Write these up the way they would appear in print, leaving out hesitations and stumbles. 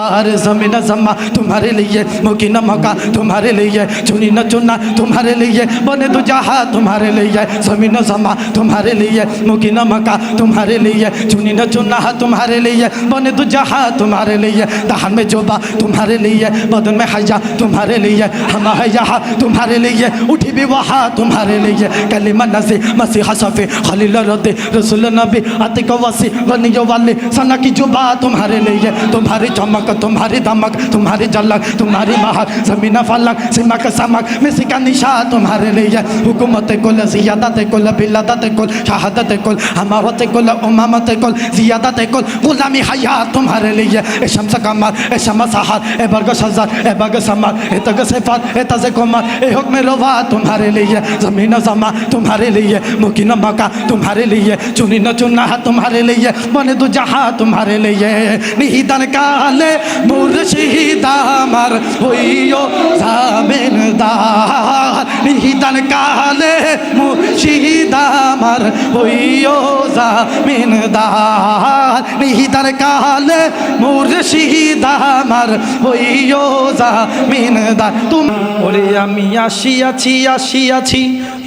जमीन जम्मा तुम्हारे लिए, मुकीन मौका तुम्हारे लिए, चुनी न चुना तुम्हारे लिए, बने दो जहा तुम्हारे लिए, जमीन जम्मा तुम्हारे लिए, मुकीन मौका तुम्हारे लिए, चुनी न चुना तुम्हारे लिए, बने दो जहा तुम्हारे लिए, दहन में जोबा तुम्हारे लिए, बदन में हया तुम्हारे लिए, हम है यहाँ तुम्हारे लिए, उठी भी वहाँ तुम्हारे लिए, कलिमा नज़ी मसीहा सफ़ी खलील रद्दी रसूल नबी अतिक वसी गनियो वाली सना की जुबा तुम्हारे लिए, तुम्हारी चमक तुम्हारी दमक तुम्हारी झलक तुम्हारी महक, ज़मीन फलक सिमक समक मिसी का निशा तुम्हारे लिए, हुकूमत कुल ज़ियादत कुल बिलादत कुल शहादत कुल हमावत कुल उमामत कुल ज़ियादत कुल गुलामी हयात तुम्हारे लिए, ए शम्स कमर ए शम्स सहार ए बरग शज़र ए बग समर ए तग सिफात ए तज़ कुमर ए हुक्म रवा तुम्हारे लिए, ज़मीन ज़मा तुम्हारे लिए, मुकीन मका तुम्हारे लिए, चुनी न चुना तुम्हारे लिए, बने दो जहाँ तुम्हारे लिए, निहिदन काले मुर्शिदा मर होइयो ज़मीनदार, निहिदन काले मुर्शिदा मर होइयो ज़मीनदार, निहिदन काले मुर्शिदा मर होइयो ज़मीनदार। तुम ओरे आमी आशियाছি आशियाছি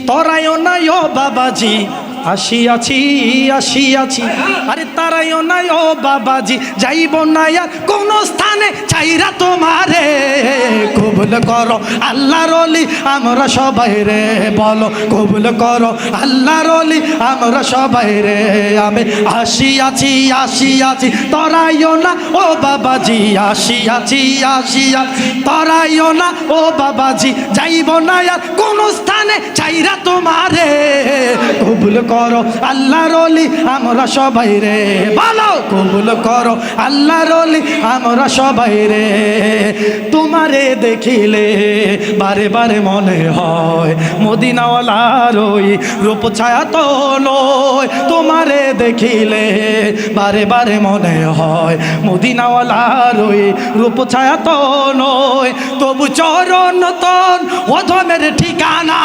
তরাইও না ও বাবাজি, আসিয়াছি আসিয়াছি আরে তারাইও না ও বাবাজি, যাইব না আর কোন স্থানে চাইরা তোমারে, কবুল করো আল্লাহর ওলি আমরা সবাই রে, বলো কবুল করো আল্লাহর ওলি আমরা সবাই রে, আমি আসিয়াছি আসিয়াছি তরাইও না ও বাবাজি, আসিয়াছি আসিয়া তরাইও না ও বাবাজি, যাইব না আর কোন স্থানে চাইরা তোমারে, কবুল করো আল্লাহর ওলি আমরা সবাই রে, বলো কবুল করো আল্লাহর ওলি আমরা সবাই রে, তোমারে দেখিলে বারে বারে মনে হয় মদিনাওয়ালার ওই রূপ ছায়া তো নয়, তোমারে দেখিলে বারে বারে মনে হয় মদিনাওয়ালার ওই রূপ ছায়া তো নয়, তবু চরণ তন অধমের ঠিকানা,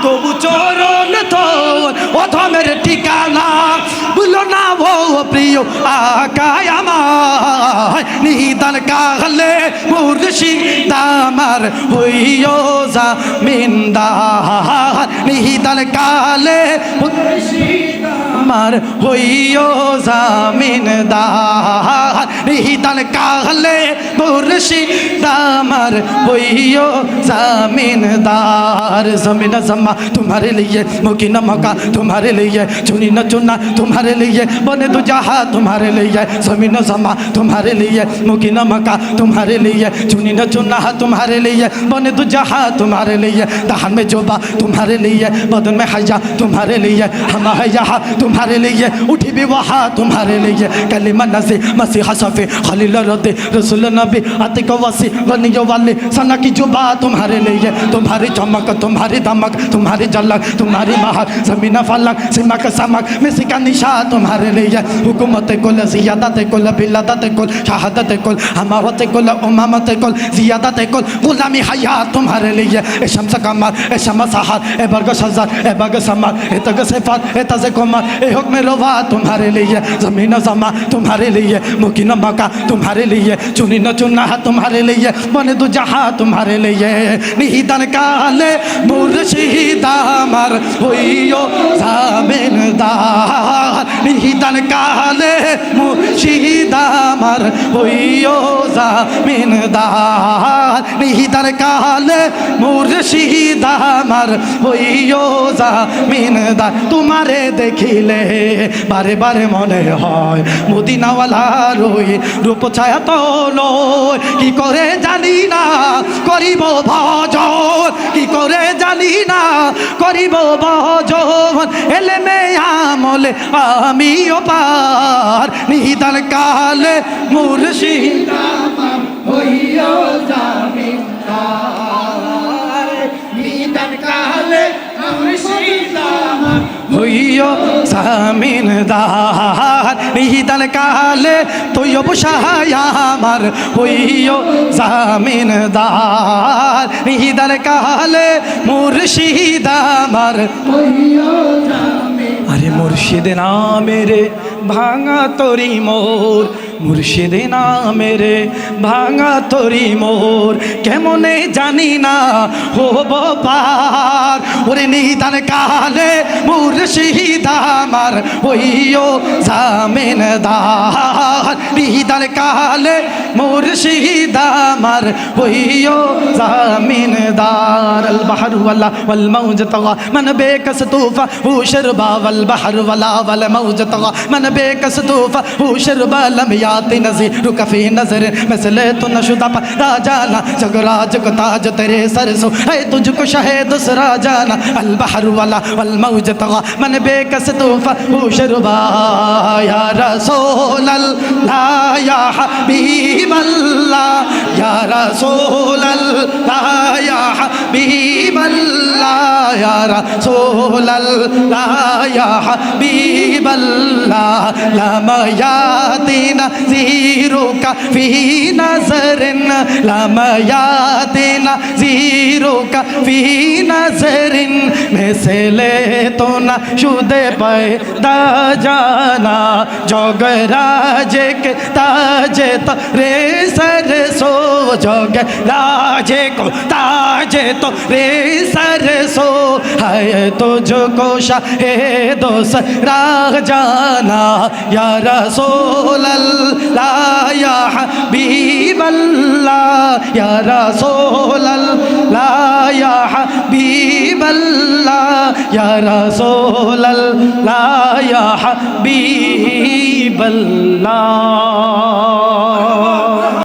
তবু চরণ তন অধমের ঠিকানা, বলো না ও প্রিয় আকায় আমার, নিদান কালে মুর্শিদ আমার হইও জামিনদার, নিদান কালে মুর্শিদ আমার হইও জামিনদার, নিদান কালে মুর্শিদ আমার হইও জামিনদার, জমিন জম্মা तुम्हारे लिए, मुकीन मौका तुम्हारे लिए, चुनी न चुना तुम्हारे लिए, बने दो जहा तुम्हारे लिए, जमीन जमा तुम्हारे लिए, मुकीन मौका तुम्हारे लिए, चुनी न चुना तुम्हारे लिए, बने दो जहा तुम्हारे लिए, दहन में जोबा तुम्हारे लिए, बदन में हया तुम्हारे लिए, हम है यहाँ तुम्हारे लिए, उठी भी वहाँ तुम्हारे लिए, कलिमा नज़ी मसीहा सफ़ी खलील रद्दी रसूल नबी अतिक वसी गनियो वाली सना की जुबा तुम्हारे लिए, तुम्हारी चमक तुम्हारी दमक तुम्हारी झलक तुम्हारी महक, ज़मीन फलक सिमक समक मिसी का निशा तुम्हारे लिए, हुकूमत कुल ज़ियादत कुल बिलादत कुल शहादत कुल हमावत कुल उमामत कुल ज़ियादत कुल गुलामी हयात तुम्हारे लिए, ए शम्स कमर ए शम्स सहार ए बरग शज़र ए बग समर ए तग सिफात ए तज़ कुमर ए हुक्म रवा तुम्हारे लिए, ज़मीन ज़मा तुम्हारे लिए, मुकीन मौका तुम्हारे लिए, चुनी न चुना तुम्हारे लिए, बने दो जहाँ तुम्हारे लिए, निहिदन काले मुर्शिद আমার হইও জামিনদার, নিহিদান কালে মুর্শিদ আমার হইও জামিনদার, নিহিদান কালে মুর্শিদ আমার হইও জামিনদার, তোমারে দেখিলে বারে বারে মনে হয় মদিনাওয়ালার ওই রূপ ছায়া তো নয়, কি করে জানি না করিব ভজন, কি করে জানি না করিব ভজন, এলেমে আমলে আমিও পার, নিদান কালে মুর্শিদ আমার হইও জামিনদার, নিদান কালে মুর্শিদ আমার হইও জামিনদার, নিদান কালে তৈয়ব শাহ আমার হইও জামিনদার, নিদান কালে মুর্শিদ আমার হইও জামিনদার, আরে মুর্শিদ নামের ভাঙা তরি মোর মুর্শিদে নামের ভাঙা তরি মোর কেমনে জানি না হব পার ওরে নিদান কালে মুর্শিদ আমার হইও জামিনদার নিদান কালে মুর্শিদ আমার হইও জামিনদার আল বাহর ওয়ালা ওয়াল মৌজ তগা মান বেকস তুফা হু শরবা ওয়াল বাহর ওয়ালা ওয়াল মৌজ তগা মান বেকস তুফা হু শরবা লম यात नज़ीर कफ़ी नज़र मसले तो नशुदा पर राजाना जगराज को ताज तेरे सर सो है तुझको शहे दूसरा जाना अल बहर वाला वल मौज तगा मन बेकस तूफा हुशरबा या रसूल अल्लाह या हबीब अल्लाह या रसूल अल्लाह या हबीब अल्लाह या रसूल अल्लाह या हबीब अल्लाह लमा यातिना ज़ीरो का फी नज़रिन लमा यातिना ज़ीरो का फी नज़रिन मिसले तो न शुदे पैदा जाना जोगराज के ताजे रे सर सो जोगराज को ताजे तो रे सर सो है तुझको शाहे दूसरा जाना या रसूल अल्लाह या हबीब अल्लाह या रसूल अल्लाह या हबीब अल्लाह या रसूल अल्लाह या हबीब अल्लाह।